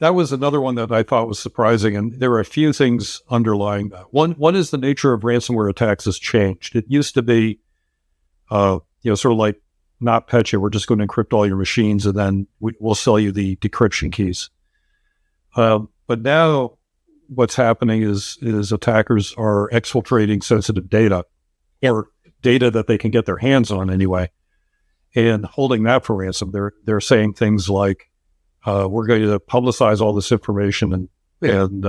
that was another one that I thought was surprising, and there are a few things underlying that. One is the nature of ransomware attacks has changed. It used to be, sort of like NotPetya. We're just going to encrypt all your machines, and then we'll sell you the decryption keys. But now, what's happening is attackers are exfiltrating sensitive data, or data that they can get their hands on anyway, and holding that for ransom. They're saying things like, we're going to publicize all this information, and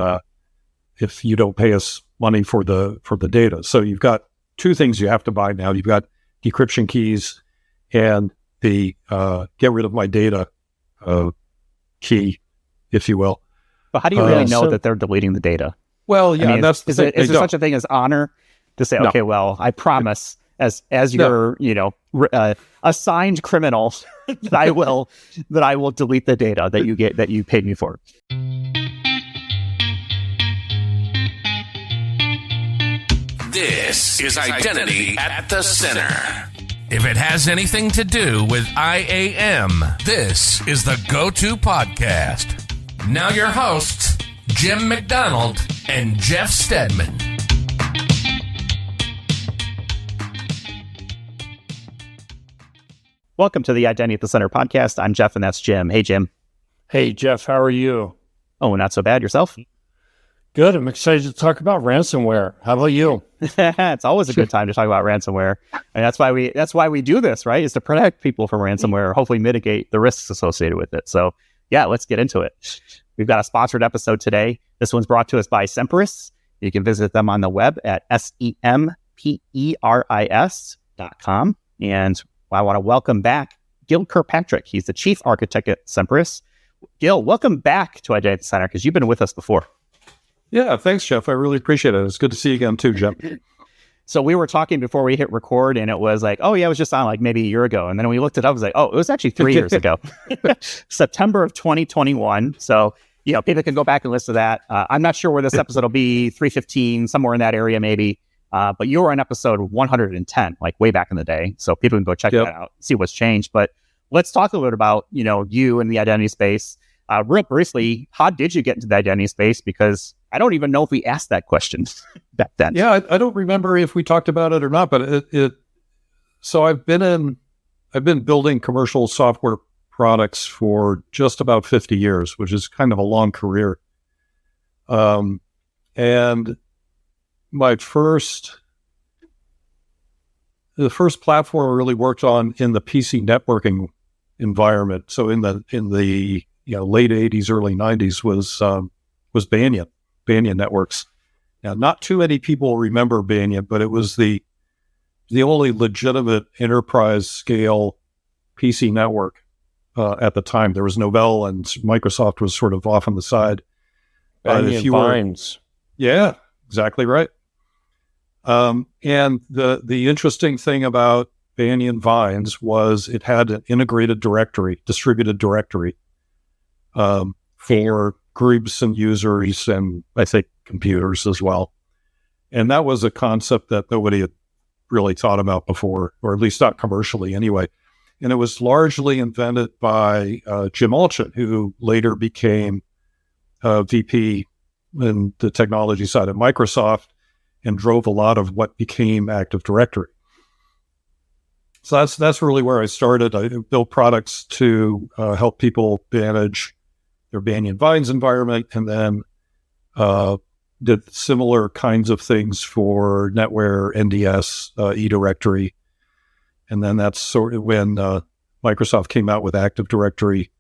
if you don't pay us money for the data. So you've got two things you have to buy now. You've got decryption keys and the get rid of my data key, if you will. But how do you really know that they're deleting the data? Well, yeah, I mean, that's is there such a thing as honor to say, no. Okay, well, I promise as your assigned criminal that I will delete the data that you paid me for. This is Identity at the Center. If it has anything to do with IAM, this is the go-to podcast. Now your hosts, Jim McDonald and Jeff Stedman. Welcome to the Identity at the Center podcast. I'm Jeff, and that's Jim. Hey, Jim. Hey, Jeff. How are you? Oh, not so bad. Yourself? Good. I'm excited to talk about ransomware. How about you? It's always a good time to talk about ransomware. And that's why we do this, right? Is to protect people from ransomware, or hopefully mitigate the risks associated with it. So yeah, let's get into it. We've got a sponsored episode today. This one's brought to us by Semperis. You can visit them on the web at semperis.com. And I want to welcome back Gil Kirkpatrick. He's the chief architect at Semperis. Gil, welcome back to Identity Center, because you've been with us before. Yeah, thanks, Jeff. I really appreciate it. It's good to see you again too, Jeff. So we were talking before we hit record, and it was like, oh yeah, it was just on like maybe a year ago. And then we looked it up, it was like, oh, it was actually 3 years ago. September of 2021. So, people can go back and listen to that. I'm not sure where this episode will be, 315, somewhere in that area maybe. But you were on episode 110, like way back in the day. So people can go check that out, see what's changed. But let's talk a little bit about, you in the identity space. Real briefly, how did you get into the identity space? Because I don't even know if we asked that question back then. Yeah, I don't remember if we talked about it or not, but so I've been building commercial software products for just about 50 years, which is kind of a long career. And the first platform I really worked on in the PC networking environment, so in the late 80s, early 90s, was Banyan networks. Now, not too many people remember Banyan, but it was the only legitimate enterprise scale PC network at the time. There was Novell, and Microsoft was sort of off on the side. Banyan Vines. Yeah, exactly right. And the interesting thing about Banyan Vines was it had an integrated directory, distributed directory, for groups and users, and I think computers as well. And that was a concept that nobody had really thought about before, or at least not commercially anyway. And it was largely invented by Jim Allchin, who later became VP in the technology side at Microsoft and drove a lot of what became Active Directory. So that's really where I started. I built products to help people manage their Banyan Vines environment, and then did similar kinds of things for NetWare, NDS, eDirectory. And then that's sort of when Microsoft came out with Active Directory.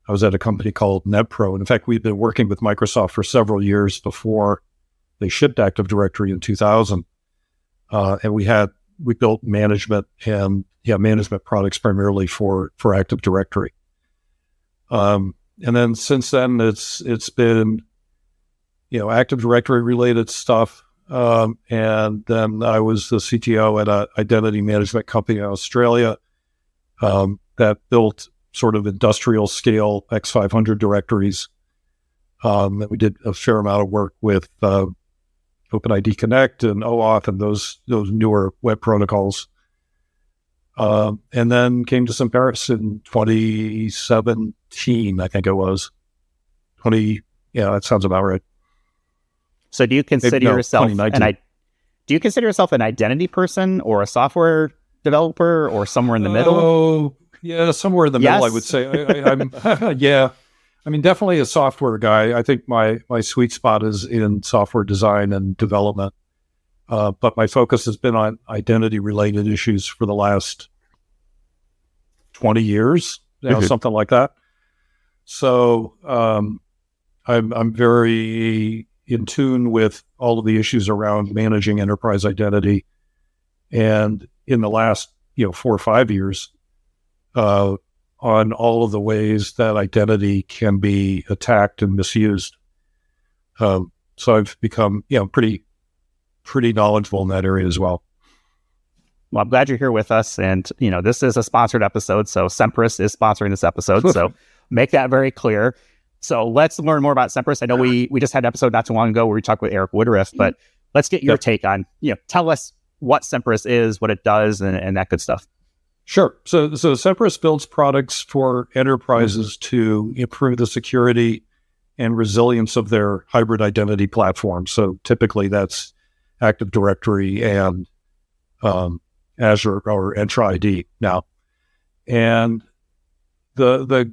I was at a company called NetPro. And in fact, we'd been working with Microsoft for several years before they shipped Active Directory in 2000. And we built management products primarily for Active Directory. And then since then, it's been, Active Directory related stuff. And then I was the CTO at an identity management company in Australia that built sort of industrial scale X500 directories. And we did a fair amount of work with OpenID Connect and OAuth and those newer web protocols. And then came to Semperis in 2017, I think it was. 20, yeah, that sounds about right. So do you consider yourself 2019. do you consider yourself an identity person or a software developer or somewhere in the middle? Oh, yeah, somewhere in the middle, I Yes. would say. I'm, yeah. I mean, definitely a software guy. I think my sweet spot is in software design and development. But my focus has been on identity-related issues for the last 20 years, something like that. So I'm very in tune with all of the issues around managing enterprise identity. And in the last 4 or 5 years, on all of the ways that identity can be attacked and misused. So I've become pretty knowledgeable in that area as well. Well, I'm glad you're here with us. And, this is a sponsored episode. So Semperis is sponsoring this episode. So make that very clear. So let's learn more about Semperis. I know we just had an episode not too long ago where we talked with Eric Woodruff, but let's get your take on, tell us what Semperis is, what it does, and that good stuff. Sure. So Semperis builds products for enterprises to improve the security and resilience of their hybrid identity platform. So typically that's Active Directory and Azure or Entra ID now. And the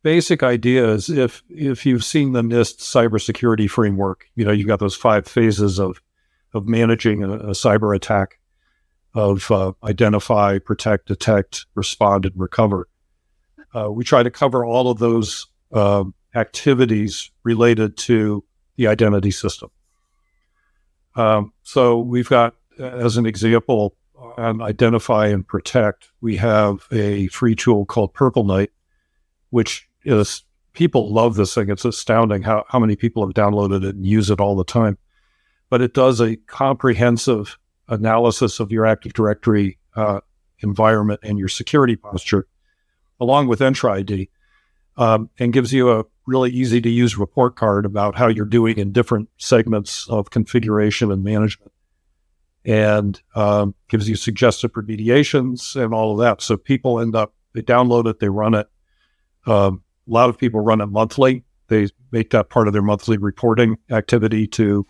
basic idea is if you've seen the NIST cybersecurity framework, you've got those 5 phases of managing a cyber attack, of identify, protect, detect, respond, and recover. We try to cover all of those activities related to the identity system. So we've got, as an example, on identify and protect, we have a free tool called Purple Knight, which is, people love this thing. It's astounding how many people have downloaded it and use it all the time. But it does a comprehensive analysis of your Active Directory environment and your security posture, along with Entra ID, and gives you a really easy to use report card about how you're doing in different segments of configuration and management, and gives you suggested remediations and all of that. So people they download it, they run it. A lot of people run it monthly. They make that part of their monthly reporting activity to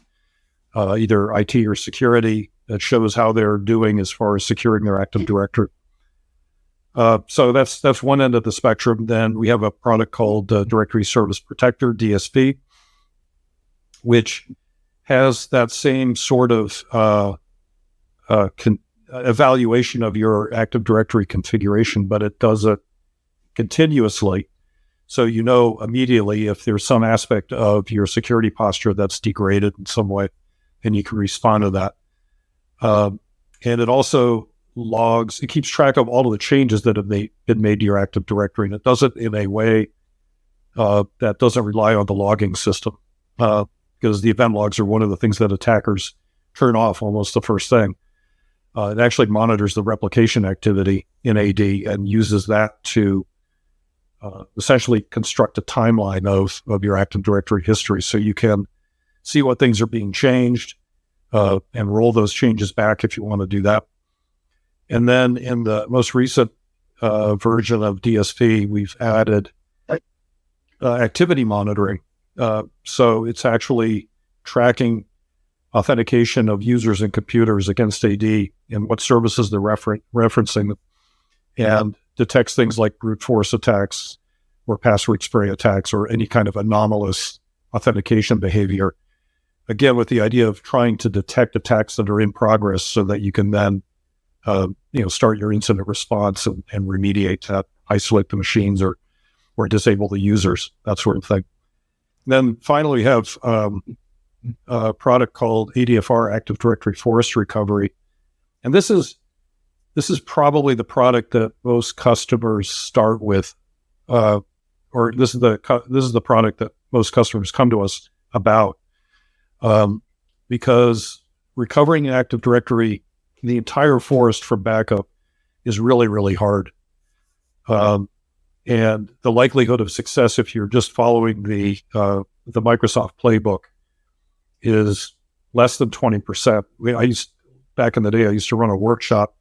either IT or security. That shows how they're doing as far as securing their Active Directory. So that's one end of the spectrum. Then we have a product called Directory Service Protector, DSP, which has that same sort of evaluation of your Active Directory configuration, but it does it continuously. So immediately if there's some aspect of your security posture that's degraded in some way, and you can respond to that. And it also it keeps track of all of the changes that have been made to your Active Directory, and it does it in a way that doesn't rely on the logging system, because the event logs are one of the things that attackers turn off almost the first thing. It actually monitors the replication activity in AD and uses that to essentially construct a timeline of your Active Directory history, so you can see what things are being changed, and roll those changes back if you want to do that. And then in the most recent version of DSP, we've added activity monitoring. So it's actually tracking authentication of users and computers against AD and what services they're referencing, and detects things like brute force attacks or password spray attacks or any kind of anomalous authentication behavior. Again, with the idea of trying to detect attacks that are in progress so that you can then, start your incident response and remediate that, isolate the machines or disable the users, that sort of thing. Then finally, we have a product called ADFR, Active Directory Forest Recovery, and this is probably the product that most customers start with, or this is the product that most customers come to us about. Because recovering an Active Directory, the entire forest from backup, is really, really hard. And the likelihood of success, if you're just following the Microsoft playbook, is less than 20%. Back in the day, I used to run a workshop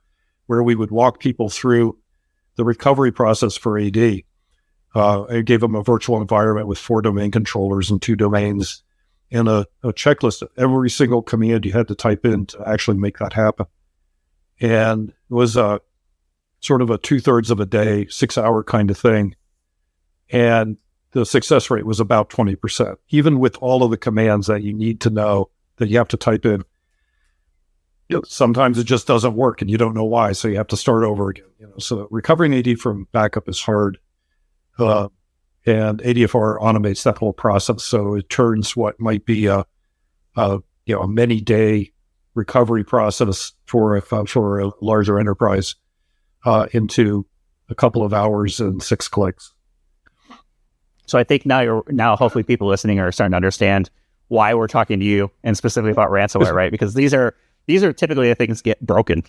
where we would walk people through the recovery process for AD. I gave them a virtual environment with 4 domain controllers and 2 domains, and a checklist of every single command you had to type in to actually make that happen. And it was a sort of a 2/3 of a day, 6-hour kind of thing. And the success rate was about 20%, even with all of the commands that you need to know that you have to type in. Sometimes it just doesn't work and you don't know why, so you have to start over again. So recovering AD from backup is hard, and ADFR automates that whole process. So it turns what might be a many-day recovery process for a larger enterprise into a couple of hours and 6 clicks. So I think now hopefully people listening are starting to understand why we're talking to you and specifically about ransomware, right? Because these are typically the things get broken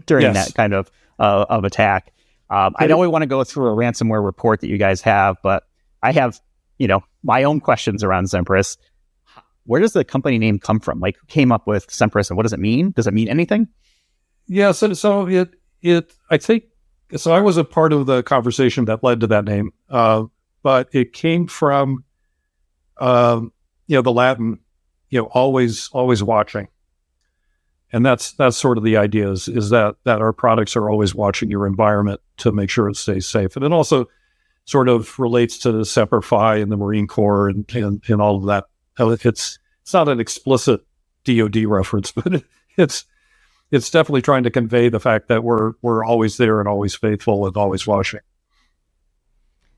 during that kind of attack. I know we want to go through a ransomware report that you guys have, but I have, my own questions around Semperis. Where does the company name come from? Like, who came up with Semperis and what does it mean? Does it mean anything? Yeah, so I think, so I was a part of the conversation that led to that name, but it came from, the Latin, always watching. And that's sort of the idea is that our products are always watching your environment to make sure it stays safe. And it also sort of relates to the Semper Fi and the Marine Corps and all of that. It's not an explicit DoD reference, but it's definitely trying to convey the fact that we're always there and always faithful and always watching.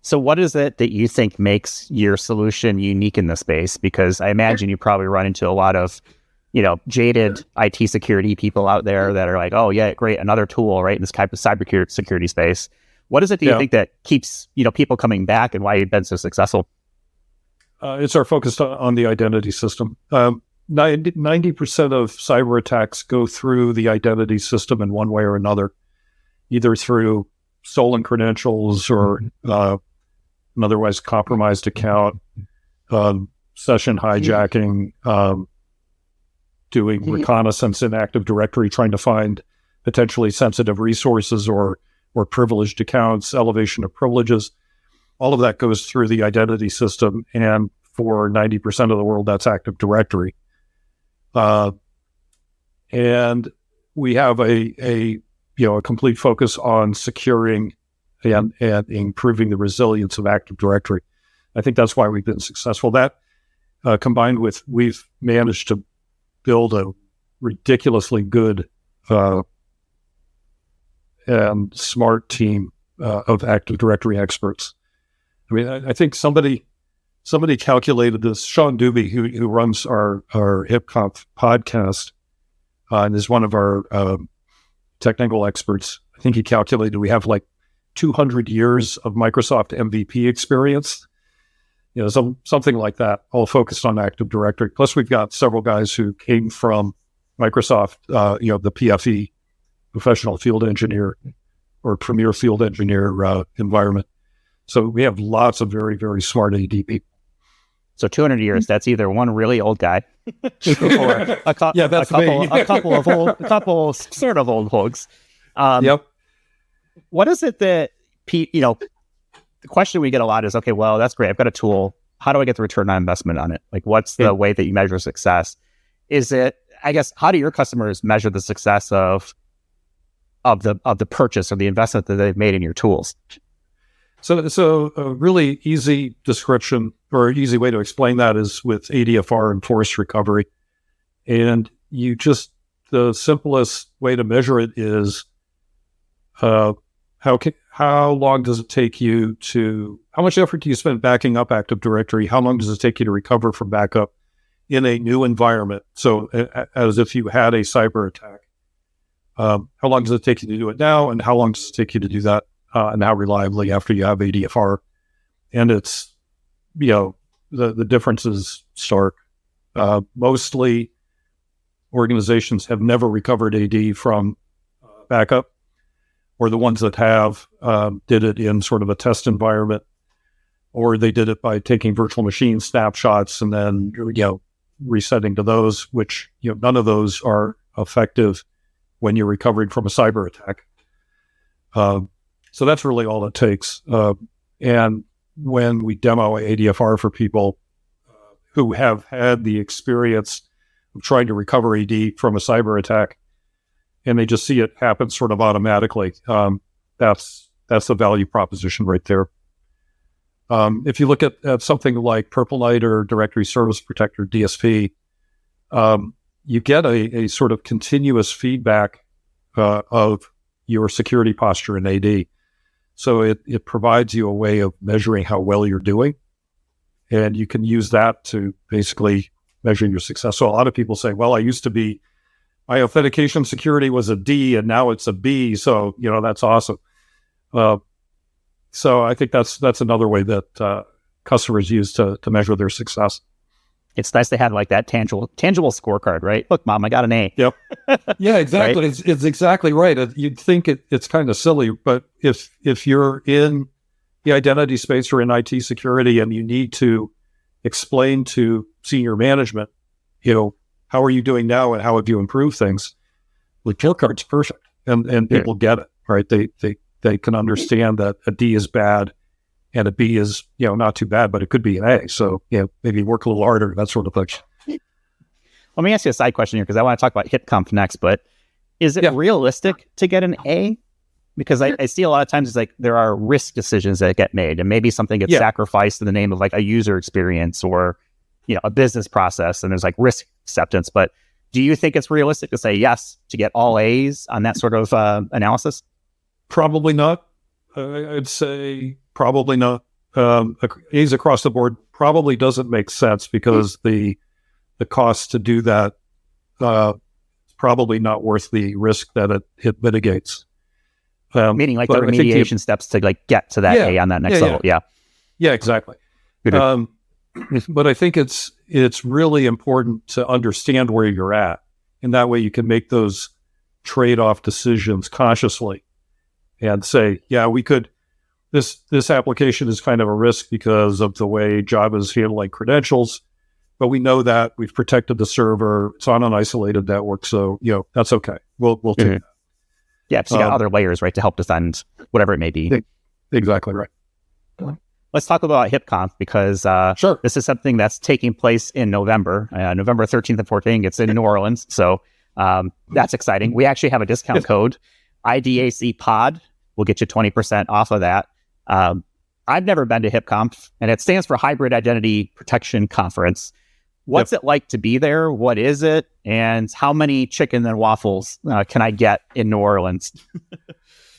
So what is it that you think makes your solution unique in this space? Because I imagine you probably run into a lot of, jaded IT security people out there that are like, oh yeah, great, another tool, right, in this type of cybersecurity space. What is it do you think that keeps, people coming back and why you've been so successful? It's our focus on the identity system. 90% of cyber attacks go through the identity system in one way or another, either through stolen credentials or an otherwise compromised account, session hijacking, doing reconnaissance in Active Directory, trying to find potentially sensitive resources or privileged accounts, elevation of privileges. All of that goes through the identity system, and for 90% of the world, that's Active Directory. And we have a complete focus on securing and improving the resilience of Active Directory. I think that's why we've been successful. That combined with we've managed to build a ridiculously good and smart team of Active Directory experts. I mean, I think somebody calculated this. Sean Doobie, who runs our HipConf podcast and is one of our technical experts, I think he calculated we have like 200 years of Microsoft MVP experience. Something like that, all focused on Active Directory. Plus, we've got several guys who came from Microsoft, the PFE, Professional Field Engineer or Premier Field Engineer environment. So we have lots of very, very smart AD people. So 200 years, that's either one really old guy or a couple sort of old folks. Yep. What is it that, the question we get a lot is, okay, well, that's great. I've got a tool. How do I get the return on investment on it? Like, what's the way that you measure success? Is it, I guess, how do your customers measure the success of the purchase or the investment that they've made in your tools? So a really easy description or easy way to explain that is with ADFR and forced recovery. And the simplest way to measure it is how long does it take you how much effort do you spend backing up Active Directory? How long does it take you to recover from backup in a new environment? So as if you had a cyber attack, how long does it take you to do it now? And how long does it take you to do that? And how reliably after you have ADFR? And it's, the difference is stark. Mostly organizations have never recovered AD from backup, or the ones that have did it in sort of a test environment, or they did it by taking virtual machine snapshots and then, resetting to those, which, none of those are effective when you're recovering from a cyber attack. So that's really all it takes. And when we demo ADFR for people who have had the experience of trying to recover AD from a cyber attack, and they just see it happen sort of automatically. That's the value proposition right there. If you look at something like Purple Knight or Directory Service Protector, DSP, you get a sort of continuous feedback of your security posture in AD. So it provides you a way of measuring how well you're doing, and you can use that to basically measure your success. So a lot of people say, well, my authentication security was a D and now it's a B. So, that's awesome. So I think that's another way that customers use to measure their success. It's nice to have like that tangible scorecard, right? Look, Mom, I got an A. Yep. Yeah, exactly. Right? It's exactly right. You'd think it's kind of silly, but if you're in the identity space or in IT security and you need to explain to senior management, how are you doing now and how have you improved things? The kill card's perfect, and people get it, right? They can understand that a D is bad and a B is, not too bad, but it could be an A. So, maybe work a little harder, that sort of thing. Let me ask you a side question here, because I want to talk about HipConf next, but is it realistic to get an A? Because I see a lot of times it's like there are risk decisions that get made, and maybe something gets sacrificed in the name of like a user experience or, a business process, and there's like risk acceptance. But do you think it's realistic to say yes to get all A's on that sort of analysis? Probably not. I'd say probably not. A's across the board probably doesn't make sense because the cost to do that is probably not worth the risk that it mitigates. Meaning like the remediation steps to like get to that A on that next level. Yeah, exactly. But I think it's really important to understand where you're at, and that way you can make those trade-off decisions consciously and say, we could. This application is kind of a risk because of the way Java is handling credentials, but we know that we've protected the server. It's on an isolated network, so that's okay. We'll take that. Yeah, so you got other layers, right, to help defend whatever it may be. Exactly right. Let's talk about HipConf because this is something that's taking place in November, November 13th and 14th. It's in New Orleans, so that's exciting. We actually have a discount code, IDAC Pod. We'll get you 20% off of that. I've never been to HipConf, and it stands for Hybrid Identity Protection Conference. What's it like to be there? What is it? And how many chicken and waffles can I get in New Orleans?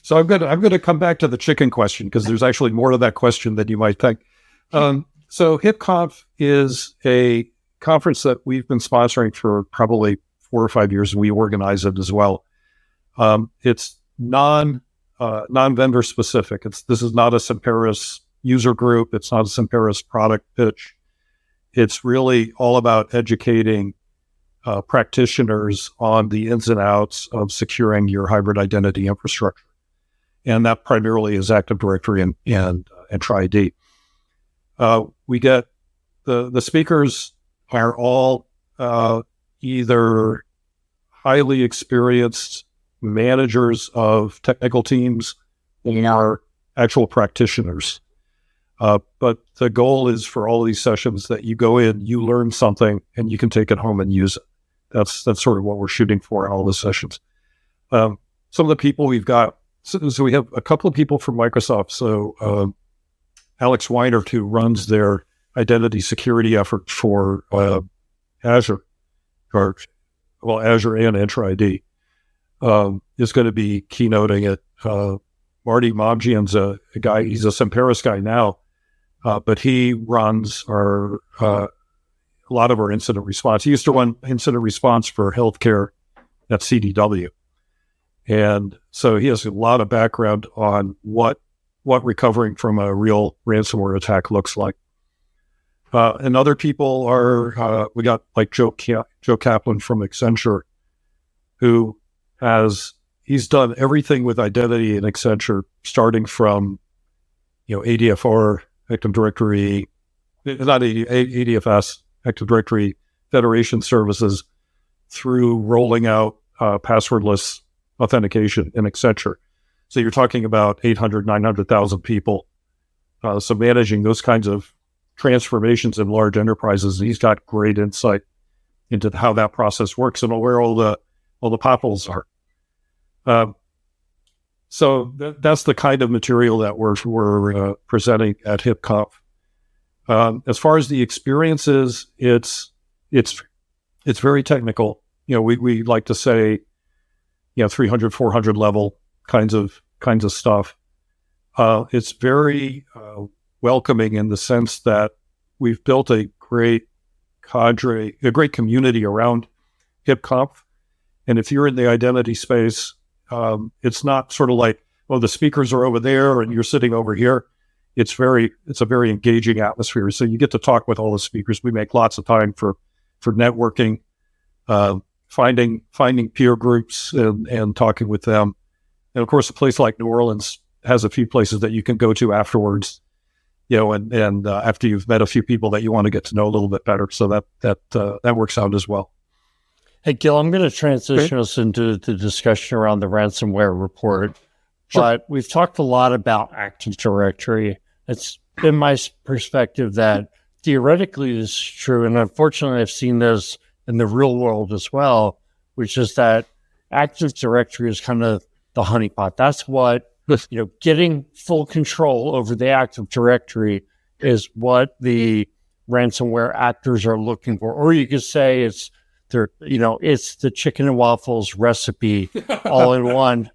So I'm going to come back to the chicken question because there's actually more to that question than you might think. So HipConf is a conference that we've been sponsoring for probably 4 or 5 years. We organize it as well. It's non-vendor specific. This is not a Semperis user group. It's not a Semperis product pitch. It's really all about educating practitioners on the ins and outs of securing your hybrid identity infrastructure. And that primarily is Active Directory and Tri-ID. We get the speakers are all either highly experienced managers of technical teams or actual practitioners. But the goal is for all of these sessions that you go in, you learn something, and you can take it home and use it. That's sort of what we're shooting for in all the sessions. Some of the people we've got, so we have a couple of people from Microsoft. So Alex Weinert, who runs their identity security effort for Azure, Azure and Entra-ID, is going to be keynoting it. Marty Momjian's a guy, he's a Semperis guy now, but he runs a lot of our incident response. He used to run incident response for healthcare at CDW. And so he has a lot of background on what recovering from a real ransomware attack looks like. And other people are, we got like Joe Kaplan from Accenture, who he's done everything with identity in Accenture, starting from, ADFR, Active Directory, not ADFS, Active Directory Federation services, through rolling out passwordless authentication in Accenture. So you're talking about 800, 900,000 people So managing those kinds of transformations in large enterprises, he's got great insight into how that process works and where all the potholes are. So that's the kind of material that we're presenting at HipConf. As far as the experiences, it's very technical. We like to say, 300, 400 level kinds of stuff. It's very welcoming in the sense that we've built a great cadre, a great community around HipConf. And if you're in the identity space, it's not sort of like, the speakers are over there and you're sitting over here. It's a very engaging atmosphere. So you get to talk with all the speakers. We make lots of time for networking, finding peer groups and talking with them. And of course, a place like New Orleans has a few places that you can go to afterwards, and after you've met a few people that you want to get to know a little bit better. So that works out as well. Hey, Gil, I'm going to transition us into the discussion around the ransomware report. Sure. But we've talked a lot about Active Directory. It's been my perspective that theoretically this is true, and unfortunately I've seen this in the real world as well, which is that Active Directory is kind of the honeypot. That's what, getting full control over the Active Directory is what the ransomware actors are looking for. Or you could say it's the chicken and waffles recipe all in one.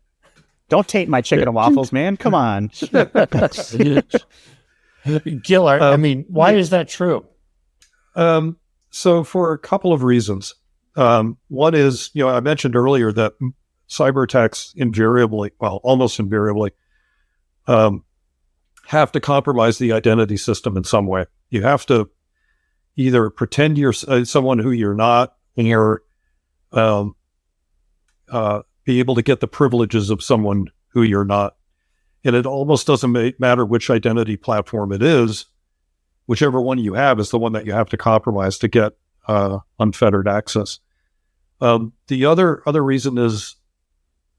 Don't taint my chicken and waffles, man. Come on. Gil, why is that true? So for a couple of reasons. One is, I mentioned earlier that cyber attacks almost invariably, have to compromise the identity system in some way. You have to either pretend you're someone who you're not, and you're be able to get the privileges of someone who you're not. And it almost doesn't matter which identity platform it is. Whichever one you have is the one that you have to compromise to get unfettered access. The other reason is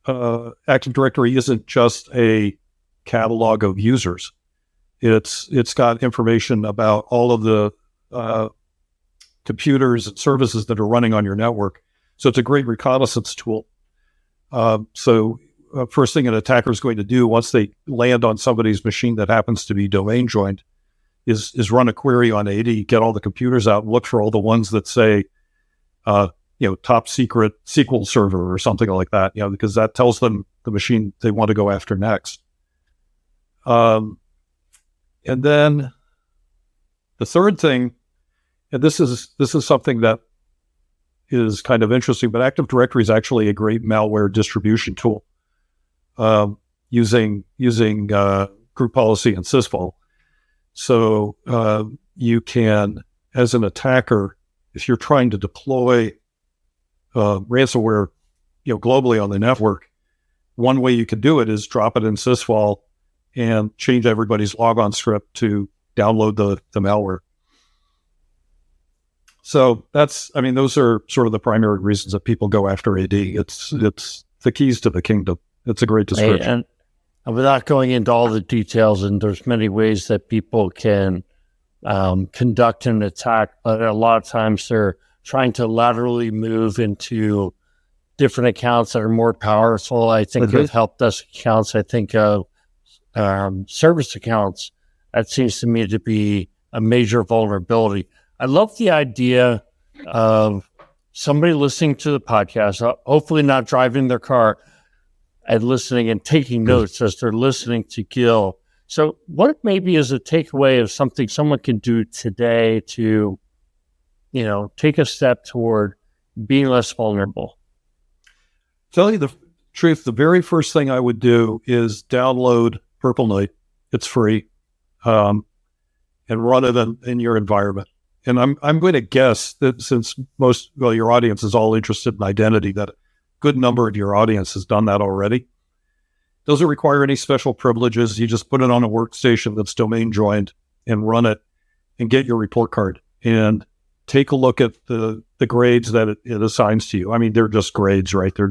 Active Directory isn't just a catalog of users. It's got information about all of the computers and services that are running on your network. So it's a great reconnaissance tool. First thing an attacker is going to do once they land on somebody's machine that happens to be domain joined is run a query on AD, get all the computers out, and look for all the ones that say, top secret SQL server or something like that, because that tells them the machine they want to go after next. And then the third thing, and this is something that is kind of interesting, but Active Directory is actually a great malware distribution tool, using group policy and sysvol. So you can, as an attacker, if you're trying to deploy ransomware, globally on the network, one way you can do it is drop it in sysvol and change everybody's logon script to download the malware. So those are sort of the primary reasons that people go after AD. It's the keys to the kingdom. It's a great description. And without going into all the details, and there's many ways that people can conduct an attack, but a lot of times they're trying to laterally move into different accounts that are more powerful. I think of help desk accounts. I think of service accounts. That seems to me to be a major vulnerability. I love the idea of somebody listening to the podcast, hopefully not driving their car, and listening and taking notes as they're listening to Gil. So what maybe is a takeaway of something someone can do today to, take a step toward being less vulnerable? Tell you the truth, the very first thing I would do is download Purple Knight. It's free, and run it in your environment. And I'm going to guess that since your audience is all interested in identity, that a good number of your audience has done that already. Doesn't require any special privileges. You just put it on a workstation that's domain joined and run it and get your report card and take a look at the grades that it assigns to you. They're just grades, right? They're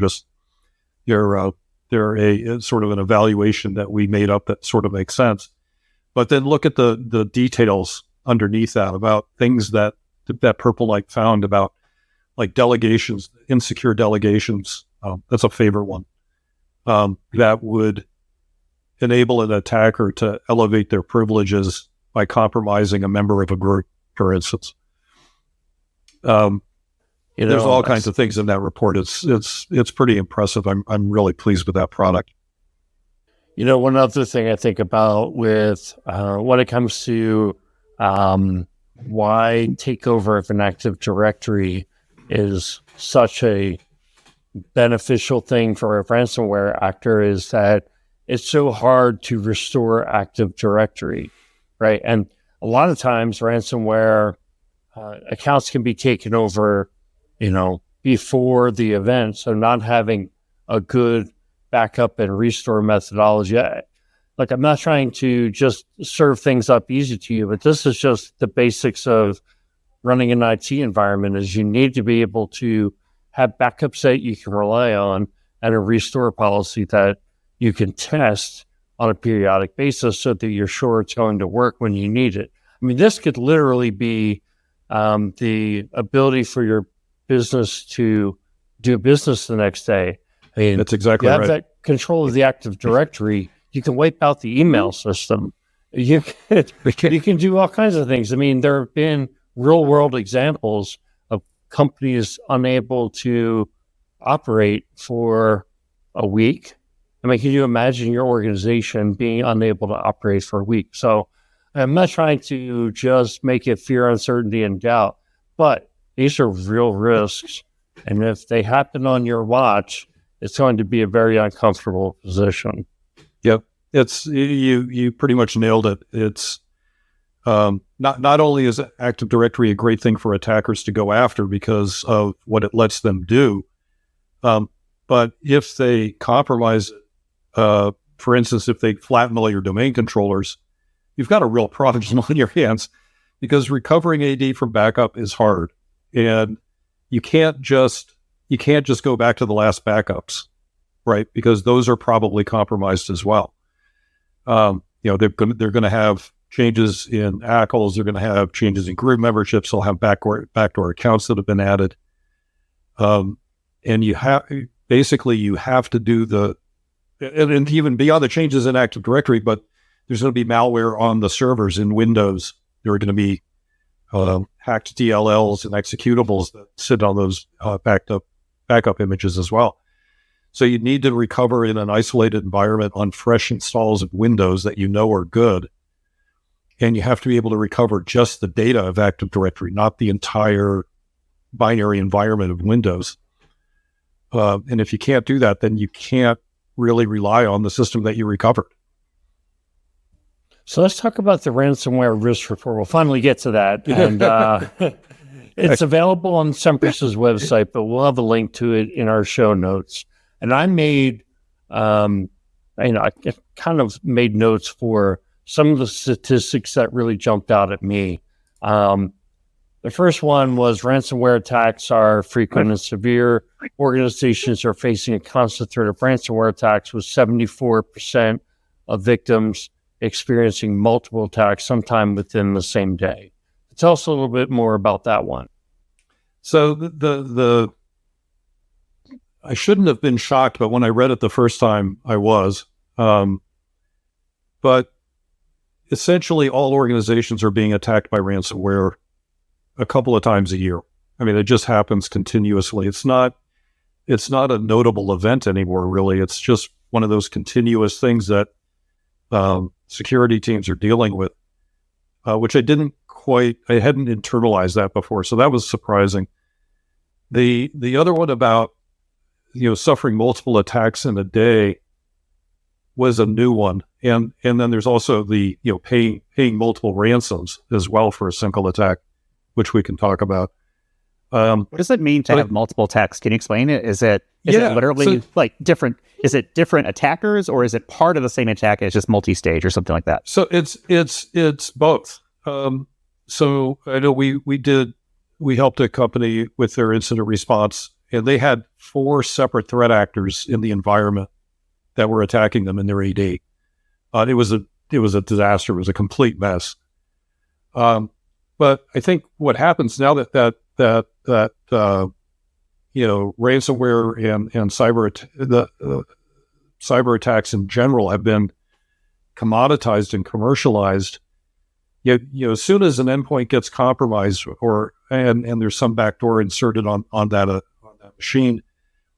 a sort of an evaluation that we made up that sort of makes sense. But then look at the details underneath that about things that Purple Light found about, like delegations, insecure delegations. That's a favorite one. That would enable an attacker to elevate their privileges by compromising a member of a group, for instance. There's all kinds of things in that report. It's pretty impressive. I'm really pleased with that product. One other thing I think about with when it comes to why takeover of an Active Directory is such a beneficial thing for a ransomware actor is that it's so hard to restore Active Directory, right? And a lot of times ransomware accounts can be taken over, before the event. So not having a good backup and restore methodology. Like, I'm not trying to just serve things up easy to you, but this is just the basics of running an IT environment. Is you need to be able to have backups that you can rely on and a restore policy that you can test on a periodic basis so that you're sure it's going to work when you need it. I mean, this could literally be the ability for your business to do business the next day. I mean, that's exactly right. You have right. that control of the Active Directory. You can wipe out the email system. You can do all kinds of things. I mean, there have been real world examples of companies unable to operate for a week. I mean, can you imagine your organization being unable to operate for a week? So I'm not trying to just make it fear, uncertainty, and doubt, but these are real risks. And if they happen on your watch, it's going to be a very uncomfortable position. Yep. It's you pretty much nailed it. It's not only is Active Directory a great thing for attackers to go after because of what it lets them do, but if they compromise it, for instance, if they flatten all your domain controllers, you've got a real problem on your hands, because recovering AD from backup is hard, and you can't just go back to the last backups, right? Because those are probably compromised as well. They're going to have changes in ACLs. They're going to have changes in group memberships. They'll have backdoor accounts that have been added. And you have to do and even beyond the changes in Active Directory, but there's going to be malware on the servers in Windows. There are going to be hacked DLLs and executables that sit on those backup images as well. So you need to recover in an isolated environment on fresh installs of Windows that you know are good. And you have to be able to recover just the data of Active Directory, not the entire binary environment of Windows. And if you can't do that, then you can't really rely on the system that you recovered. So let's talk about the ransomware risk report. We'll finally get to that. And it's available on Semperis' website, but we'll have a link to it in our show notes. And I made, I kind of made notes for some of the statistics that really jumped out at me. The first one was ransomware attacks are frequent and severe. Organizations are facing a constant threat of ransomware attacks, with 74% of victims experiencing multiple attacks sometime within the same day. Tell us a little bit more about that one. So I shouldn't have been shocked, but when I read it the first time, I was. But essentially, all organizations are being attacked by ransomware a couple of times a year. I mean, it just happens continuously. It's not a notable event anymore, really. It's just one of those continuous things that security teams are dealing with, which I hadn't internalized that before. So that was surprising. The other one about, suffering multiple attacks in a day was a new one. And then there's also the, paying multiple ransoms as well for a single attack, which we can talk about. What does it mean to have multiple attacks? Can you explain it? Is it literally different? Is it different attackers, or is it part of the same attack? It's just multi-stage or something like that? So it's both. So I know we helped a company with their incident response, and they had 4 separate threat actors in the environment that were attacking them in their AD. It was a disaster. It was a complete mess. But I think what happens now that ransomware and cyber attacks in general have been commoditized and commercialized. As soon as an endpoint gets compromised, and there's some backdoor inserted on that machine,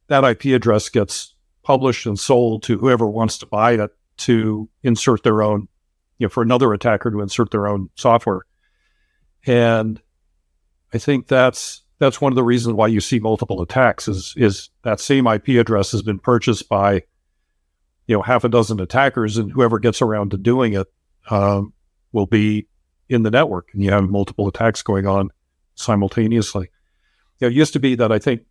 that IP address gets published and sold to whoever wants to buy it to insert their own, for another attacker to insert their own software. And I think that's one of the reasons why you see multiple attacks is that same IP address has been purchased by, half a dozen attackers, and whoever gets around to doing it will be in the network, and you have multiple attacks going on simultaneously. It used to be that I think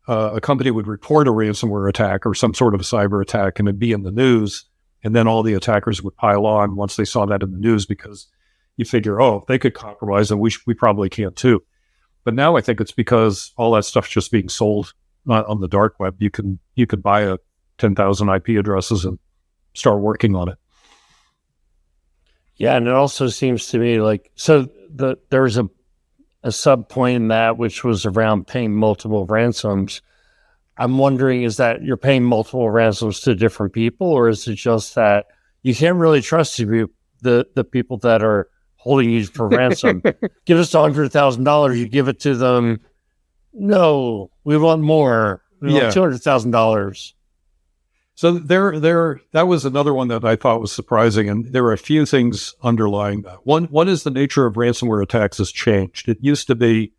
a company would report a ransomware attack or some sort of a cyber attack, and it'd be in the news, and then all the attackers would pile on once they saw that in the news, because you figure, if they could compromise, then we probably can too. But now I think it's because all that stuff's just being sold on the dark web. You can buy 10,000 IP addresses and start working on it. Yeah, and it also seems to me like, there was a sub point in that, which was around paying multiple ransoms. I'm wondering, is that you're paying multiple ransoms to different people, or is it just that you can't really trust the people that are holding you for ransom? Give us $100,000, you give it to them. No, we want more. We want $200,000. So that was another one that I thought was surprising, and there were a few things underlying that. One is the nature of ransomware attacks has changed. It used to be,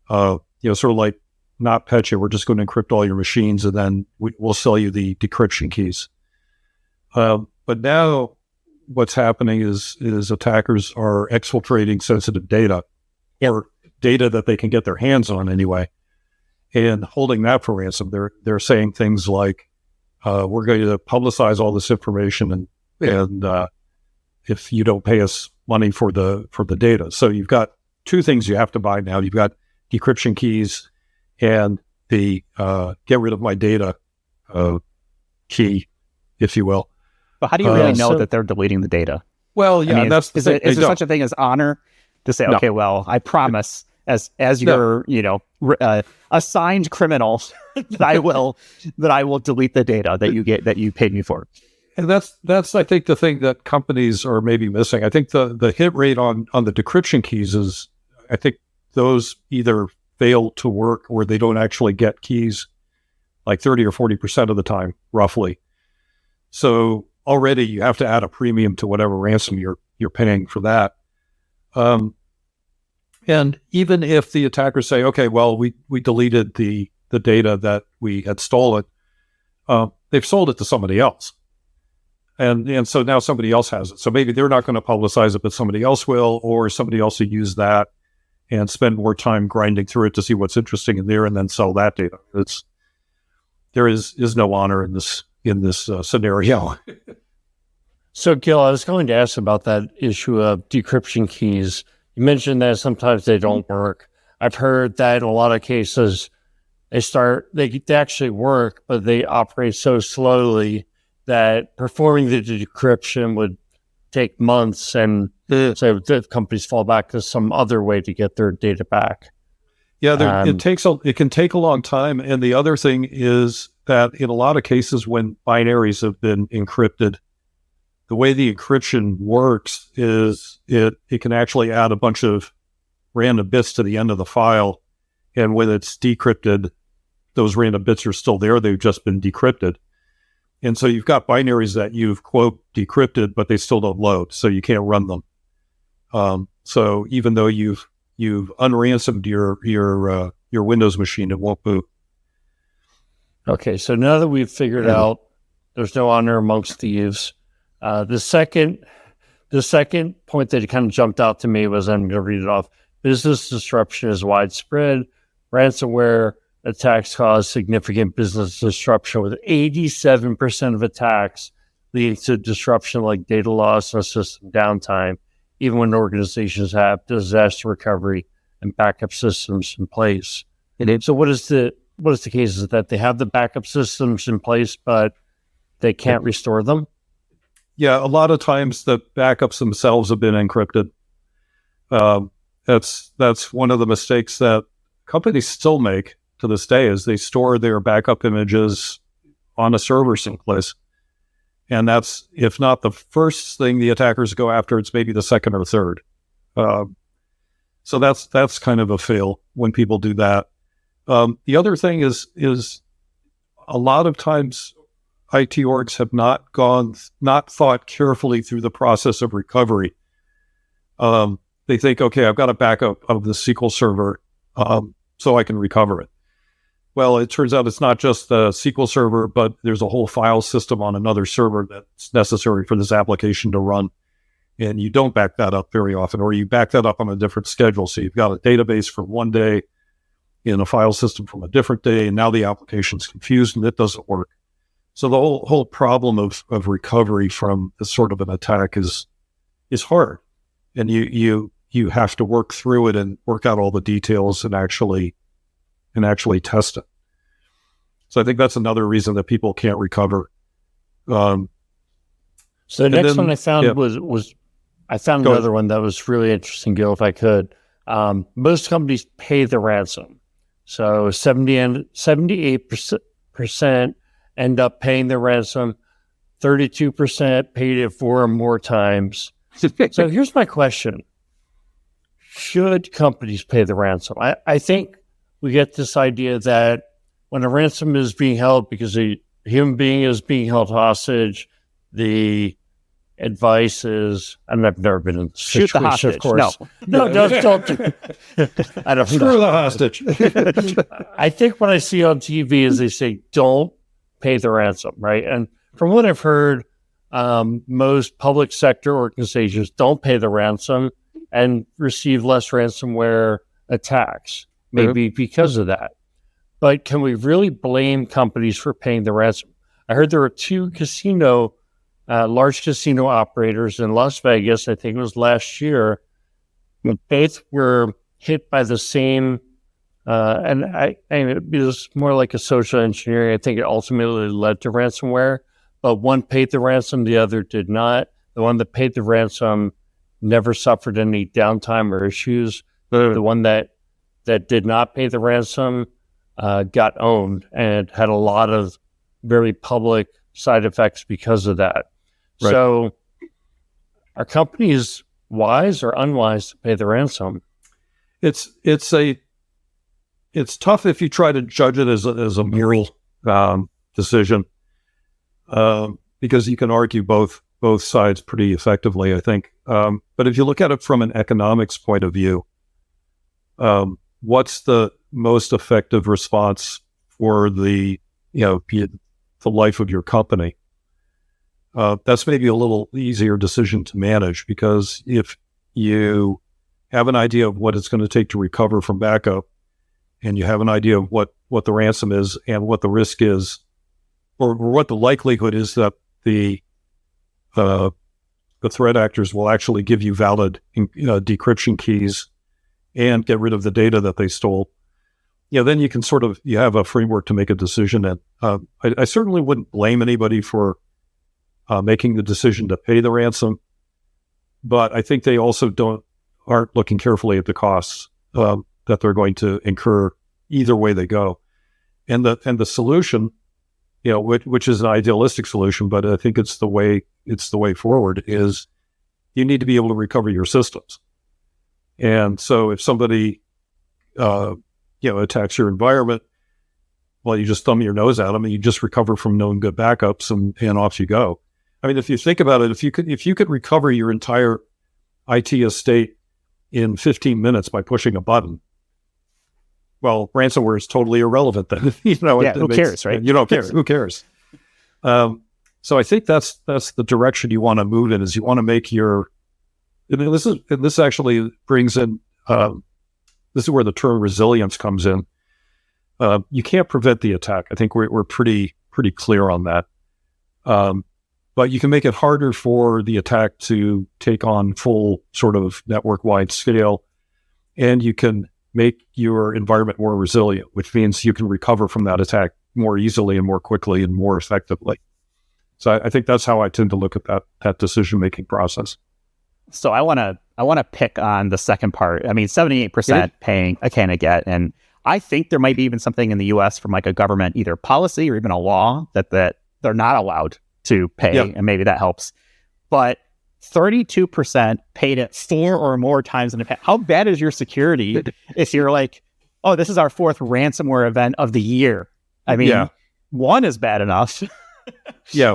sort of like NotPetya, we're just going to encrypt all your machines, and then we'll sell you the decryption keys. But now what's happening is attackers are exfiltrating sensitive data, or data that they can get their hands on anyway, and holding that for ransom. They're saying things like, we're going to publicize all this information, and if you don't pay us money for the data. So you've got two things you have to buy now. You've got decryption keys and the get rid of my data key, if you will. But how do you really know that they're deleting the data? Well, yeah, is there such a thing as honor to say, okay, well, I promise as your assigned criminal that I will delete the data that you paid me for. And that's I think the thing that companies are maybe missing. I think the hit rate on the decryption keys is, I think those either fail to work or they don't actually get keys like 30 or 40% of the time, roughly. So already you have to add a premium to whatever ransom you're paying for that. And even if the attackers say, okay, well, we deleted the data that we had stolen, they've sold it to somebody else. And so now somebody else has it. So maybe they're not going to publicize it, but somebody else will, or somebody else will use that and spend more time grinding through it to see what's interesting in there and then sell that data. There is no honor in this scenario. So, Gil, I was going to ask about that issue of decryption keys. You mentioned that sometimes they don't work. I've heard that in a lot of cases they actually work, but they operate so slowly that performing the decryption would take months, and so the companies fall back to some other way to get their data back. Yeah, it can take a long time. And the other thing is that in a lot of cases when binaries have been encrypted, the way the encryption works is it can actually add a bunch of random bits to the end of the file. And when it's decrypted, those random bits are still there. They've just been decrypted. And so you've got binaries that you've, quote, decrypted, but they still don't load. So you can't run them. So even though you've unransomed your Windows machine, it won't boot. Okay, so now that we've figured out there's no honor amongst thieves, the second point that kind of jumped out to me was, I'm going to read it off. Business disruption is widespread. Ransomware attacks cause significant business disruption, with 87% of attacks leading to disruption like data loss or system downtime, even when organizations have disaster recovery and backup systems in place. So what is the case? Is that they have the backup systems in place, but they can't restore them? Yeah, a lot of times the backups themselves have been encrypted. That's one of the mistakes that companies still make to this day, is they store their backup images on a server someplace. And that's, if not the first thing the attackers go after, it's maybe the second or third. So that's kind of a fail when people do that. The other thing is a lot of times IT orgs have not thought carefully through the process of recovery. They think, okay, I've got a backup of the SQL server, so I can recover it. Well, it turns out it's not just the SQL server, but there's a whole file system on another server that's necessary for this application to run. And you don't back that up very often, or you back that up on a different schedule. So you've got a database for one day in a file system from a different day, and now the application's confused and it doesn't work. So the whole problem of recovery from this sort of an attack is hard. And you have to work through it and work out all the details and actually test it. So I think that's another reason that people can't recover. So the next one I found was I found another one that was really interesting, Gil, if I could. Most companies pay the ransom. So 78% end up paying the ransom. 32% paid it 4 or more times. So here's my question. Should companies pay the ransom? I think we get this idea that when a ransom is being held because a human being is being held hostage, the advice is, and I've never been in this shoot the hostage. Of course. No, don't. I don't Screw the hostage. I think what I see on TV is they say, don't pay the ransom, right? And from what I've heard, most public sector organizations don't pay the ransom and receive less ransomware attacks, maybe because of that. But can we really blame companies for paying the ransom? I heard there were 2 large casino operators in Las Vegas, I think it was last year. Both were hit by the same, and it was more like a social engineering. I think it ultimately led to ransomware, but one paid the ransom, the other did not. The one that paid the ransom never suffered any downtime or issues. The one that did not pay the ransom got owned and had a lot of very public side effects because of that. Right. So are companies wise or unwise to pay the ransom? It's tough if you try to judge it as a moral decision, because you can argue both sides pretty effectively, I think. But if you look at it from an economics point of view, what's the most effective response for the life of your company? That's maybe a little easier decision to manage, because if you have an idea of what it's going to take to recover from backup, and you have an idea of what the ransom is and what the risk is, or what the likelihood is that the threat actors will actually give you valid decryption keys and get rid of the data that they stole, then you can you have a framework to make a decision. And I certainly wouldn't blame anybody for making the decision to pay the ransom, but I think they also aren't looking carefully at the costs that they're going to incur either way they go. And the solution, which is an idealistic solution, but I think it's the way forward, is you need to be able to recover your systems. And so if somebody attacks your environment, well, you just thumb your nose at them and you just recover from known good backups and off you go. I mean, if you think about it, if you could recover your entire IT estate in 15 minutes by pushing a button, well, ransomware is totally irrelevant then. Who cares, right? You don't care. Who cares? So I think that's the direction you want to move in. Is you want to make this actually brings in this is where the term resilience comes in. You can't prevent the attack. I think we're pretty clear on that. But you can make it harder for the attack to take on full sort of network-wide scale, and you can make your environment more resilient, which means you can recover from that attack more easily and more quickly and more effectively. So I think that's how I tend to look at that decision-making process. So I want to pick on the second part. I mean, 78% paying I can't get, and I think there might be even something in the U.S. from like a government, either policy or even a law that they're not allowed to pay, and maybe that helps. But 32% paid it 4 or more times in the past. How bad is your security if you're like, oh, this is our 4th ransomware event of the year? I mean, 1 is bad enough.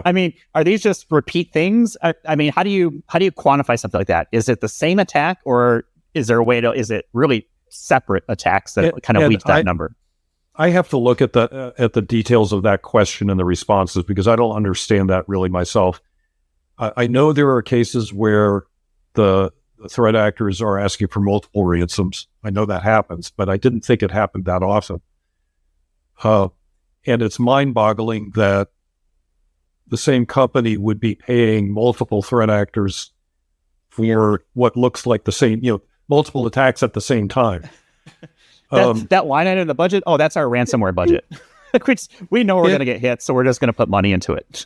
I mean, are these just repeat things? I mean, how do you quantify something like that? Is it the same attack, or is there a way to? Is it really separate attacks that kind of weak that number? I have to look at the details of that question and the responses, because I don't understand that really myself. I know there are cases where the threat actors are asking for multiple ransoms. I know that happens, but I didn't think it happened that often. And it's mind-boggling that the same company would be paying multiple threat actors for what looks like the same, multiple attacks at the same time. That line item in the budget, that's our ransomware budget. We know we're going to get hit, so we're just going to put money into it.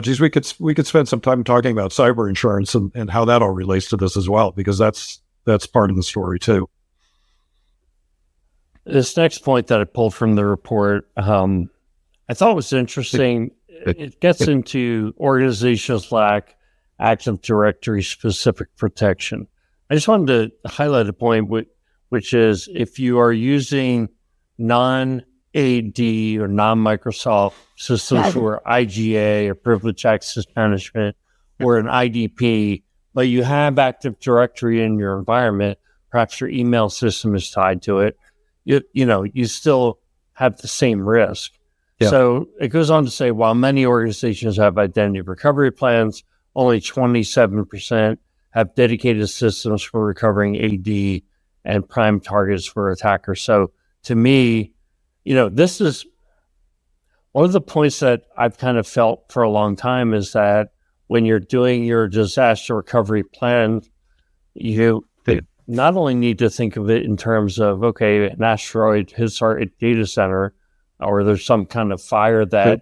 Geez, we could spend some time talking about cyber insurance and how that all relates to this as well, because that's part of the story too. This next point that I pulled from the report, I thought was interesting. It gets into organizations lack Active Directory specific protection. I just wanted to highlight a point, which is if you are using non-AD or non-Microsoft systems for IGA or privileged access management or an IDP, but you have Active Directory in your environment, perhaps your email system is tied to it, you still have the same risk. Yeah. So it goes on to say, while many organizations have identity recovery plans, only 27% have dedicated systems for recovering AD and prime targets for attackers. So to me, this is one of the points that I've kind of felt for a long time, is that when you're doing your disaster recovery plan, you not only need to think of it in terms of, okay, an asteroid hits our data center, or there's some kind of fire that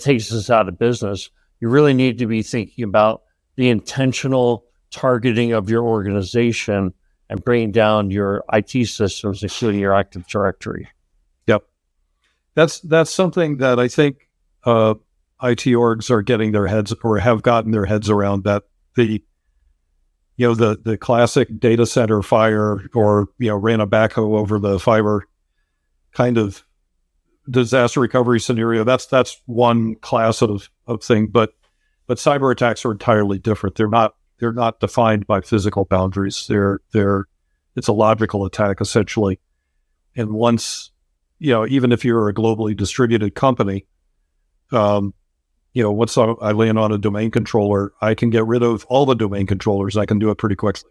takes us out of business. You really need to be thinking about the intentional targeting of your organization and bringing down your IT systems, including your Active Directory. Yep. That's something that I think IT orgs are getting their heads, or have gotten their heads around, that the classic data center fire, or, ran a backhoe over the fiber kind of disaster recovery scenario. That's one class of thing, but cyber attacks are entirely different. They're not defined by physical boundaries. It's a logical attack essentially. And once, even if you're a globally distributed company, once I land on a domain controller, I can get rid of all the domain controllers. I can do it pretty quickly.